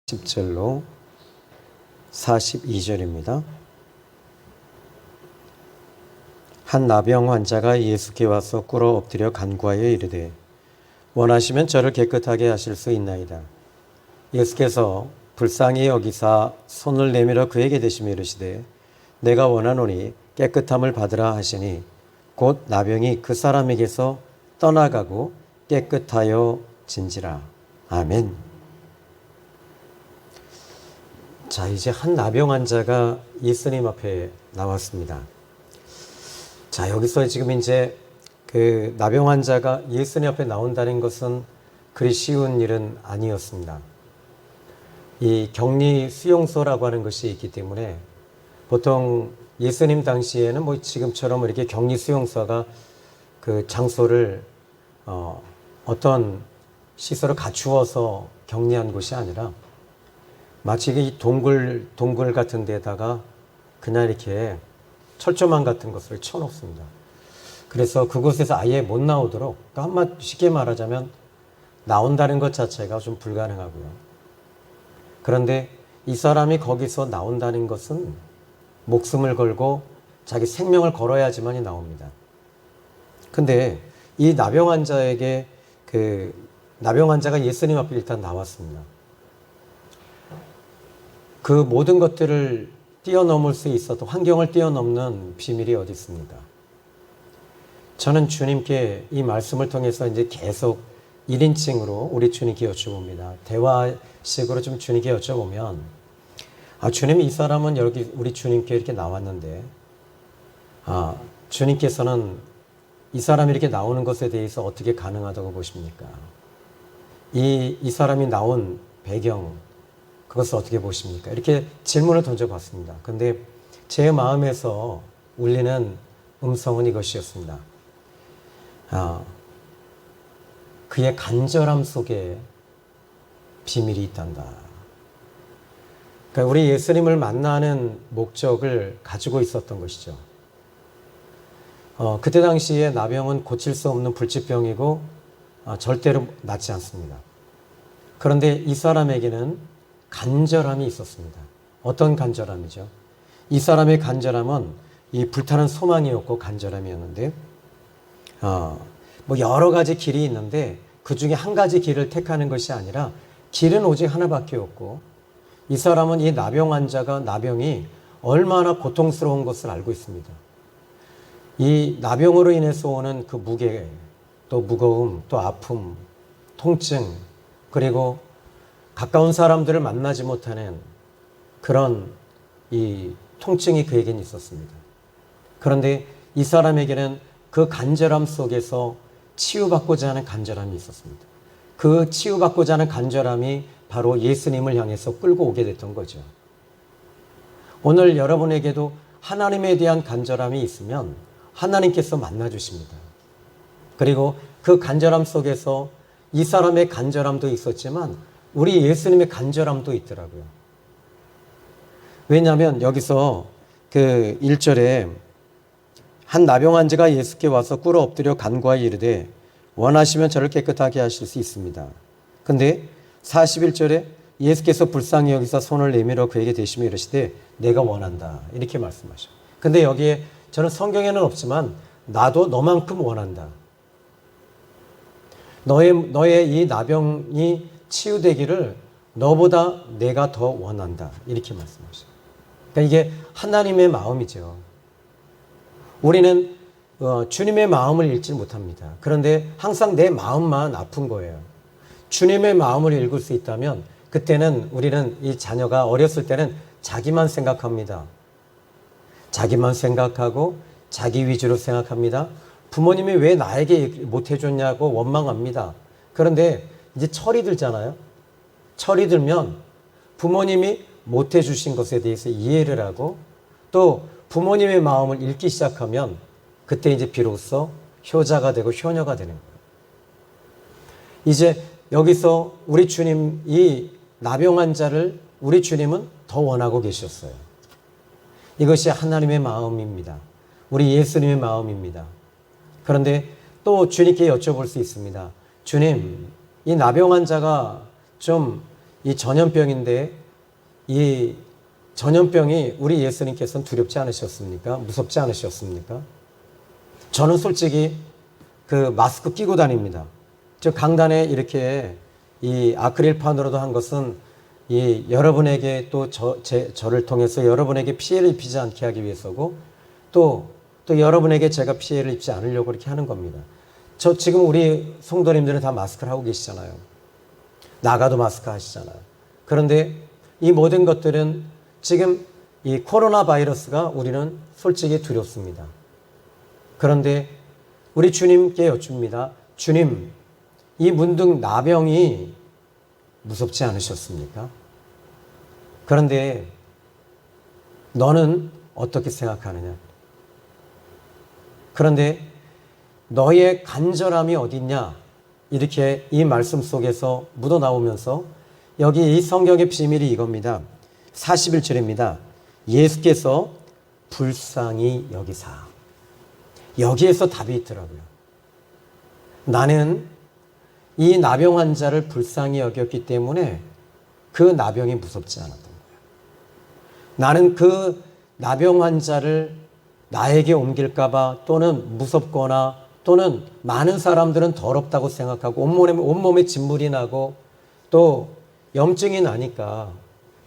10절로 42절입니다. 한 나병 환자가 예수께 와서 꿇어 엎드려 간구하여 이르되 원하시면 저를 깨끗하게 하실 수 있나이다. 예수께서 불쌍히 여기사 손을 내밀어 그에게 대시며 이르시되 내가 원하노니 깨끗함을 받으라 하시니 곧 나병이 그 사람에게서 떠나가고 깨끗하여 진지라. 아멘. 자, 이제 한 나병 환자가 예수님 앞에 나왔습니다. 자, 여기서 지금 이제 그 나병 환자가 예수님 앞에 나온다는 것은 그리 쉬운 일은 아니었습니다. 이 격리 수용소라고 하는 것이 있기 때문에 보통 예수님 당시에는 뭐 지금처럼 이렇게 격리 수용소가 그 장소를 어떤 시설을 갖추어서 격리한 곳이 아니라 마치 이 동굴 같은 데다가 그냥 이렇게 철조망 같은 것을 쳐놓습니다. 그래서 그곳에서 아예 못 나오도록, 그러니까 쉽게 말하자면 나온다는 것 자체가 좀 불가능하고요. 그런데 이 사람이 거기서 나온다는 것은 목숨을 걸고 자기 생명을 걸어야지만이 나옵니다. 근데 이 나병 환자에게 나병 환자가 예수님 앞에 일단 나왔습니다. 그 모든 것들을 뛰어넘을 수 있어도 환경을 뛰어넘는 비밀이 어디 있습니까? 저는 주님께 이 말씀을 통해서 이제 계속 1인칭으로 우리 주님께 여쭤봅니다. 대화식으로 좀 주님께 여쭤보면, 주님, 이 사람은 여기 우리 주님께 이렇게 나왔는데, 주님께서는 이 사람이 이렇게 나오는 것에 대해서 어떻게 가능하다고 보십니까? 이 사람이 나온 배경, 그것을 어떻게 보십니까? 이렇게 질문을 던져봤습니다. 근데 제 마음에서 울리는 음성은 이것이었습니다. 그의 간절함 속에 비밀이 있단다. 그러니까 우리 예수님을 만나는 목적을 가지고 있었던 것이죠. 그때 당시에 나병은 고칠 수 없는 불치병이고 절대로 낫지 않습니다. 그런데 이 사람에게는 간절함이 있었습니다. 어떤 간절함이죠? 이 사람의 간절함은 이 불타는 소망이었고 간절함이었는데, 뭐 여러 가지 길이 있는데 그 중에 한 가지 길을 택하는 것이 아니라 길은 오직 하나밖에 없고, 이 사람은 이 나병 환자가 나병이 얼마나 고통스러운 것을 알고 있습니다. 이 나병으로 인해서 오는 그 무게, 또 무거움, 또 아픔, 통증, 그리고 가까운 사람들을 만나지 못하는 그런 이 통증이 그에게는 있었습니다. 그런데 이 사람에게는 그 간절함 속에서 치유받고자 하는 간절함이 있었습니다. 그 치유받고자 하는 간절함이 바로 예수님을 향해서 끌고 오게 됐던 거죠. 오늘 여러분에게도 하나님에 대한 간절함이 있으면 하나님께서 만나주십니다. 그리고 그 간절함 속에서 이 사람의 간절함도 있었지만 우리 예수님의 간절함도 있더라고요. 왜냐하면 여기서 그 1절에 한 나병 환자가 예수께 와서 꿇어 엎드려 간구하여 이르되 원하시면 저를 깨끗하게 하실 수 있습니다. 근데 41절에 예수께서 불쌍히 여기서 손을 내밀어 그에게 대시며 이르시되 내가 원한다. 이렇게 말씀하셔요. 근데 여기에 저는 성경에는 없지만 나도 너만큼 원한다. 너의 이 나병이 치유되기를 너보다 내가 더 원한다. 이렇게 말씀하셔요. 그러니까 이게 하나님의 마음이죠. 우리는 주님의 마음을 읽지 못합니다. 그런데 항상 내 마음만 아픈 거예요. 주님의 마음을 읽을 수 있다면 그때는 우리는 이 자녀가 어렸을 때는 자기만 생각합니다. 자기만 생각하고 자기 위주로 생각합니다. 부모님이 왜 나에게 못 해줬냐고 원망합니다. 그런데 이제 철이 들잖아요. 철이 들면 부모님이 못 해주신 것에 대해서 이해를 하고 또 부모님의 마음을 읽기 시작하면 그때 이제 비로소 효자가 되고 효녀가 되는 거예요. 이제 여기서 우리 주님, 이 나병 환자를 우리 주님은 더 원하고 계셨어요. 이것이 하나님의 마음입니다. 우리 예수님의 마음입니다. 그런데 또 주님께 여쭤볼 수 있습니다. 주님, 이 나병 환자가 좀 이 전염병인데 이 전염병이 우리 예수님께서는 두렵지 않으셨습니까? 무섭지 않으셨습니까? 저는 솔직히 그 마스크 끼고 다닙니다. 저 강단에 이렇게 이 아크릴판으로도 한 것은 이 여러분에게 또 저를 통해서 여러분에게 피해를 입히지 않게 하기 위해서고 또 여러분에게 제가 피해를 입지 않으려고 이렇게 하는 겁니다. 저 지금 우리 성도님들은 다 마스크를 하고 계시잖아요. 나가도 마스크 하시잖아요. 그런데 이 모든 것들은 지금 이 코로나 바이러스가 우리는 솔직히 두렵습니다. 그런데 우리 주님께 여쭙니다. 주님, 이 문둥 나병이 무섭지 않으셨습니까? 그런데 너는 어떻게 생각하느냐? 그런데 너의 간절함이 어딨냐? 이렇게 이 말씀 속에서 묻어나오면서 여기 이 성경의 비밀이 이겁니다. 41절입니다. 예수께서 불쌍히 여기사. 여기에서 답이 있더라고요. 나는 이 나병 환자를 불쌍히 여겼기 때문에 그 나병이 무섭지 않았던 거예요. 나는 그 나병 환자를 나에게 옮길까봐 또는 무섭거나 또는 많은 사람들은 더럽다고 생각하고 온몸에 진물이 나고 또 염증이 나니까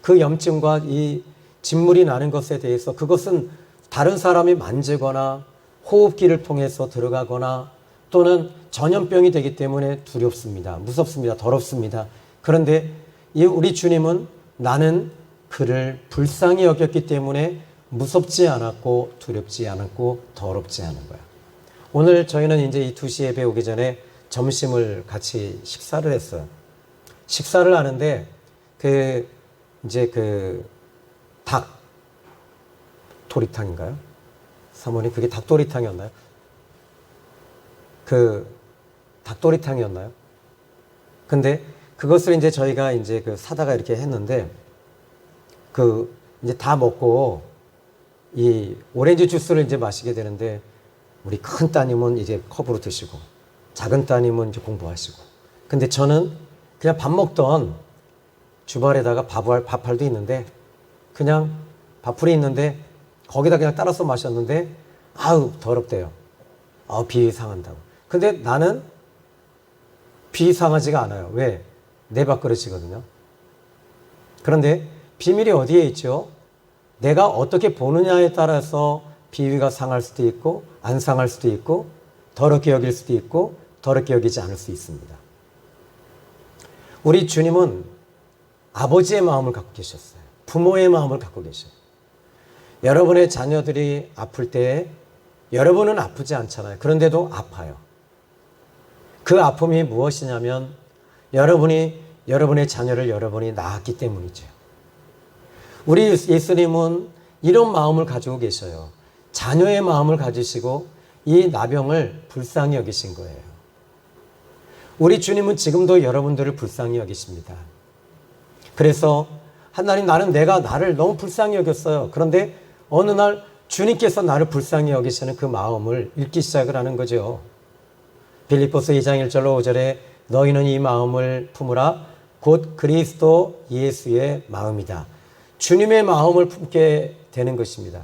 그 염증과 이 진물이 나는 것에 대해서 그것은 다른 사람이 만지거나 호흡기를 통해서 들어가거나 또는 전염병이 되기 때문에 두렵습니다. 무섭습니다. 더럽습니다. 그런데 우리 주님은 나는 그를 불쌍히 여겼기 때문에 무섭지 않았고 두렵지 않았고 더럽지 않은 거야. 오늘 저희는 이제 이 2시 예배 오기 전에 점심을 같이 식사를 했어요. 식사를 하는데 닭 도리탕인가요? 사모님 그게 닭도리탕이었나요? 닭도리탕이었나요? 근데 그것을 이제 저희가 이제 사다가 이렇게 했는데 이제 다 먹고 이 오렌지 주스를 이제 마시게 되는데 우리 큰 따님은 이제 컵으로 드시고 작은 따님은 이제 공부하시고 근데 저는 그냥 밥 먹던 주발에다가 밥알도 있는데 그냥 밥풀이 있는데 거기다 그냥 따라서 마셨는데 아우 더럽대요. 비 상한다고. 근데 나는 비 상하지가 않아요. 왜? 내 밥그릇이거든요. 그런데 비밀이 어디에 있죠? 내가 어떻게 보느냐에 따라서 비위가 상할 수도 있고 안 상할 수도 있고 더럽게 여길 수도 있고 더럽게 여기지 않을 수 있습니다. 우리 주님은 아버지의 마음을 갖고 계셨어요. 부모의 마음을 갖고 계셔요. 여러분의 자녀들이 아플 때 여러분은 아프지 않잖아요. 그런데도 아파요. 그 아픔이 무엇이냐면 여러분의 자녀를 여러분이 낳았기 때문이죠. 우리 예수님은 이런 마음을 가지고 계셔요. 자녀의 마음을 가지시고 이 나병을 불쌍히 여기신 거예요. 우리 주님은 지금도 여러분들을 불쌍히 여기십니다. 그래서 하나님 나를 너무 불쌍히 여겼어요. 그런데 어느 날 주님께서 나를 불쌍히 여기시는 그 마음을 읽기 시작을 하는 거죠. 빌립보서 2장 1절로 5절에 너희는 이 마음을 품으라 곧 그리스도 예수의 마음이다. 주님의 마음을 품게 되는 것입니다.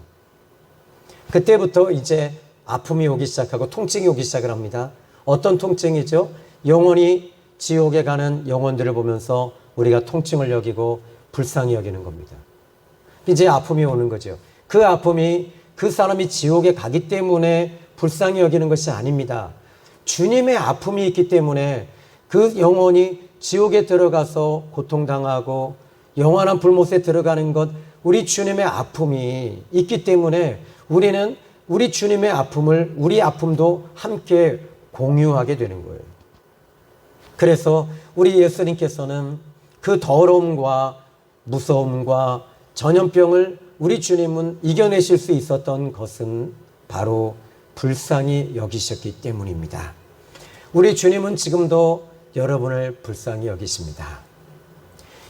그때부터 이제 아픔이 오기 시작하고 통증이 오기 시작을 합니다. 어떤 통증이죠? 영원히 지옥에 가는 영혼들을 보면서 우리가 통증을 여기고 불쌍히 여기는 겁니다. 이제 아픔이 오는 거죠. 그 아픔이 그 사람이 지옥에 가기 때문에 불쌍히 여기는 것이 아닙니다. 주님의 아픔이 있기 때문에 그 영혼이 지옥에 들어가서 고통당하고 영원한 불못에 들어가는 것, 우리 주님의 아픔이 있기 때문에 우리는 우리 주님의 아픔을 우리 아픔도 함께 공유하게 되는 거예요. 그래서 우리 예수님께서는 그 더러움과 무서움과 전염병을 우리 주님은 이겨내실 수 있었던 것은 바로 불쌍히 여기셨기 때문입니다. 우리 주님은 지금도 여러분을 불쌍히 여기십니다.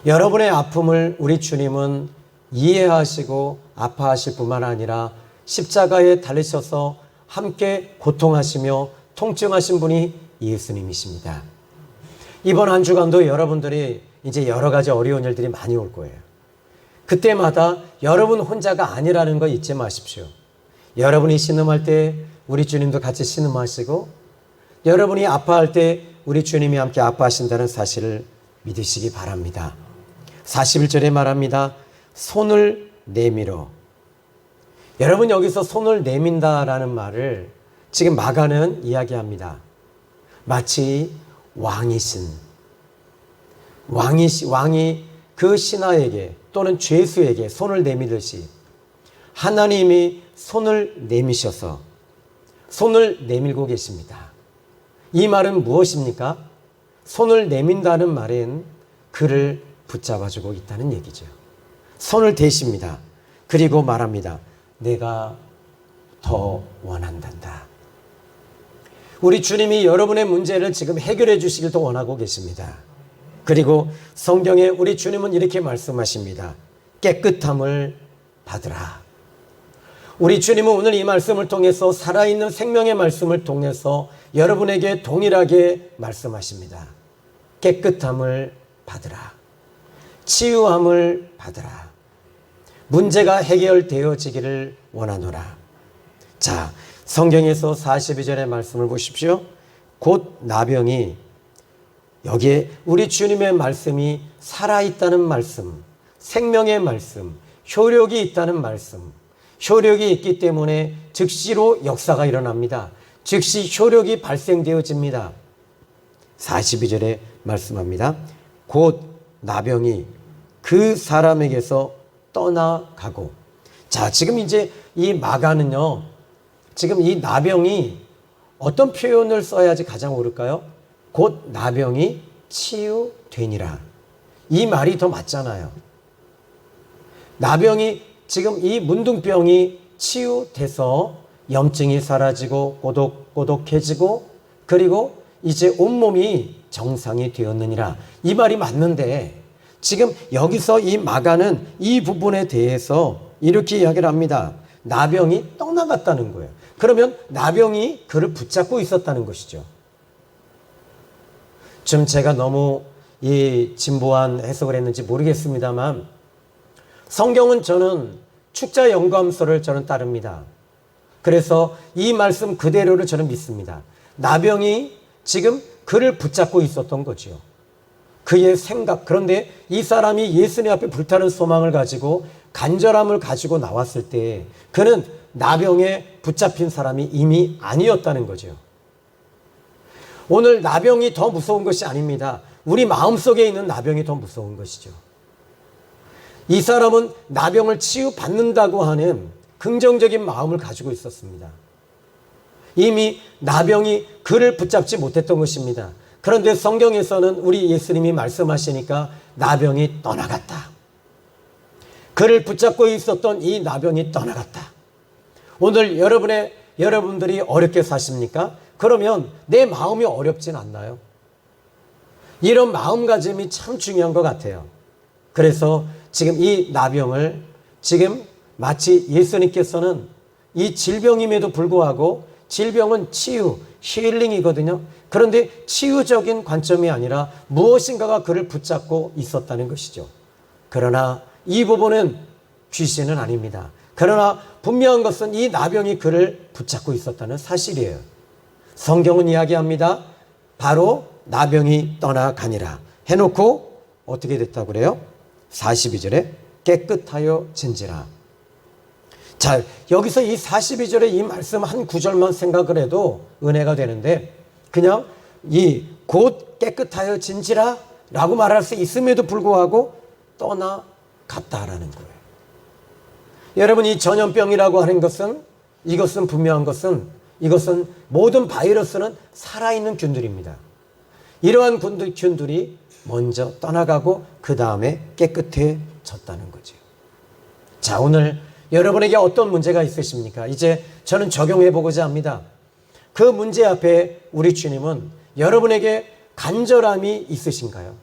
여러분의 아픔을 우리 주님은 이해하시고 아파하실 뿐만 아니라 십자가에 달리셔서 함께 고통하시며 통증하신 분이 예수님이십니다. 이번 한 주간도 여러분들이 이제 여러 가지 어려운 일들이 많이 올 거예요. 그때마다 여러분 혼자가 아니라는 거 잊지 마십시오. 여러분이 신음할 때 우리 주님도 같이 신음하시고, 여러분이 아파할 때 우리 주님이 함께 아파하신다는 사실을 믿으시기 바랍니다. 41절에 말합니다. 손을 내밀어. 여러분, 여기서 손을 내민다라는 말을 지금 마가는 이야기합니다. 마치 왕이 그 신하에게 또는 죄수에게 손을 내밀듯이 하나님이 손을 내미셔서 손을 내밀고 계십니다. 이 말은 무엇입니까? 손을 내민다는 말은 그를 붙잡아주고 있다는 얘기죠. 손을 대십니다. 그리고 말합니다. 내가 더 원한단다. 우리 주님이 여러분의 문제를 지금 해결해 주시길 더 원하고 계십니다. 그리고 성경에 우리 주님은 이렇게 말씀하십니다. 깨끗함을 받으라. 우리 주님은 오늘 이 말씀을 통해서 살아있는 생명의 말씀을 통해서 여러분에게 동일하게 말씀하십니다. 깨끗함을 받으라. 치유함을 받으라. 문제가 해결되어지기를 원하노라. 자, 성경에서 42절의 말씀을 보십시오. 곧 나병이, 여기에 우리 주님의 말씀이 살아있다는 말씀, 생명의 말씀, 효력이 있다는 말씀, 효력이 있기 때문에 즉시로 역사가 일어납니다. 즉시 효력이 발생되어집니다. 42절에 말씀합니다. 곧 나병이 그 사람에게서 떠나가고. 자, 지금 이제 이 마가는요, 지금 이 나병이 어떤 표현을 써야지 가장 옳을까요? 곧 나병이 치유되니라. 이 말이 더 맞잖아요. 나병이, 지금 이 문둥병이 치유돼서 염증이 사라지고 꼬독꼬독해지고, 그리고 이제 온몸이 정상이 되었느니라. 이 말이 맞는데, 지금 여기서 이 마가는 이 부분에 대해서 이렇게 이야기를 합니다. 나병이 떠나갔다는 거예요. 그러면 나병이 그를 붙잡고 있었다는 것이죠. 좀 제가 너무 이 진보한 해석을 했는지 모르겠습니다만, 성경은 저는 축자 연구함서를 저는 따릅니다. 그래서 이 말씀 그대로를 저는 믿습니다. 나병이 지금 그를 붙잡고 있었던 거죠. 그의 생각. 그런데 이 사람이 예수님 앞에 불타는 소망을 가지고 간절함을 가지고 나왔을 때 그는 나병에 붙잡힌 사람이 이미 아니었다는 거죠. 오늘 나병이 더 무서운 것이 아닙니다. 우리 마음속에 있는 나병이 더 무서운 것이죠. 이 사람은 나병을 치유받는다고 하는 긍정적인 마음을 가지고 있었습니다. 이미 나병이 그를 붙잡지 못했던 것입니다. 그런데 성경에서는 우리 예수님이 말씀하시니까 나병이 떠나갔다. 그를 붙잡고 있었던 이 나병이 떠나갔다. 오늘 여러분들이 어렵게 사십니까? 그러면 내 마음이 어렵진 않나요? 이런 마음가짐이 참 중요한 것 같아요. 그래서 지금 이 나병을 지금 마치 예수님께서는 이 질병임에도 불구하고, 질병은 치유, 힐링이거든요. 그런데 치유적인 관점이 아니라 무엇인가가 그를 붙잡고 있었다는 것이죠. 그러나 이 부분은 귀신은 아닙니다. 그러나 분명한 것은 이 나병이 그를 붙잡고 있었다는 사실이에요. 성경은 이야기합니다. 바로 나병이 떠나가니라 해놓고 어떻게 됐다고 그래요? 42절에 깨끗하여 진지라. 자, 여기서 이 42절에 이 말씀 한 구절만 생각을 해도 은혜가 되는데, 그냥 이 곧 깨끗하여 진지라 라고 말할 수 있음에도 불구하고 떠나갔다라는 거예요. 여러분, 이 전염병이라고 하는 것은, 이것은 분명한 것은, 이것은 모든 바이러스는 살아있는 균들입니다. 이러한 균들이 먼저 떠나가고 그 다음에 깨끗해졌다는 거죠. 자, 오늘 여러분에게 어떤 문제가 있으십니까? 이제 저는 적용해 보고자 합니다. 그 문제 앞에 우리 주님은 여러분에게 간절함이 있으신가요?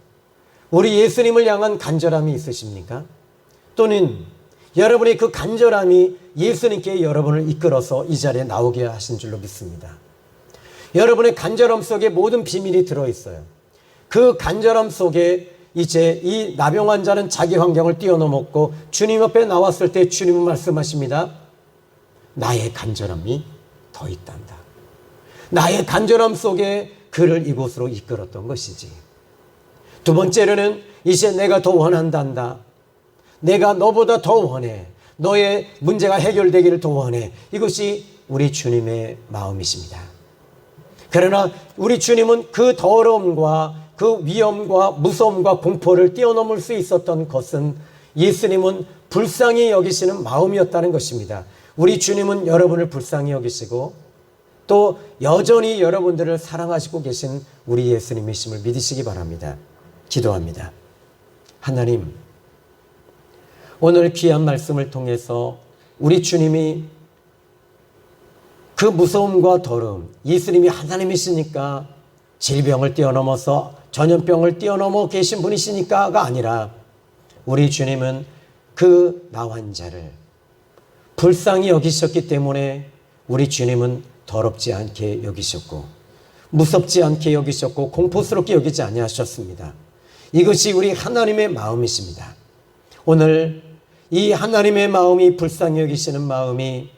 우리 예수님을 향한 간절함이 있으십니까? 또는 여러분의 그 간절함이 예수님께 여러분을 이끌어서 이 자리에 나오게 하신 줄로 믿습니다. 여러분의 간절함 속에 모든 비밀이 들어있어요. 그 간절함 속에 이제 이 나병 환자는 자기 환경을 뛰어넘었고 주님 앞에 나왔을 때 주님은 말씀하십니다. 나의 간절함이 더 있단다. 나의 간절함 속에 그를 이곳으로 이끌었던 것이지. 두 번째로는 이제 내가 더 원한단다. 내가 너보다 더 원해. 너의 문제가 해결되기를 더 원해. 이것이 우리 주님의 마음이십니다. 그러나 우리 주님은 그 더러움과 그 위험과 무서움과 공포를 뛰어넘을 수 있었던 것은 예수님은 불쌍히 여기시는 마음이었다는 것입니다. 우리 주님은 여러분을 불쌍히 여기시고 또 여전히 여러분들을 사랑하시고 계신 우리 예수님이심을 믿으시기 바랍니다. 기도합니다. 하나님, 오늘 귀한 말씀을 통해서 우리 주님이 그 무서움과 더러움, 예수님이 하나님이시니까 질병을 뛰어넘어서 전염병을 뛰어넘어 계신 분이시니까가 아니라 우리 주님은 그 나 환자를 불쌍히 여기셨기 때문에 우리 주님은 더럽지 않게 여기셨고 무섭지 않게 여기셨고 공포스럽게 여기지 아니하셨습니다. 이것이 우리 하나님의 마음이십니다. 오늘 이 하나님의 마음이 불쌍히 여기시는 마음이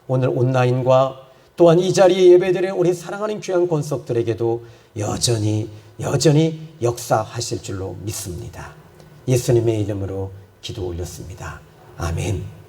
오늘 온라인과 또한 이 자리에 예배드리는 우리 사랑하는 귀한 권속들에게도 여전히 역사하실 줄로 믿습니다. 예수님의 이름으로 기도 올렸습니다. 아멘.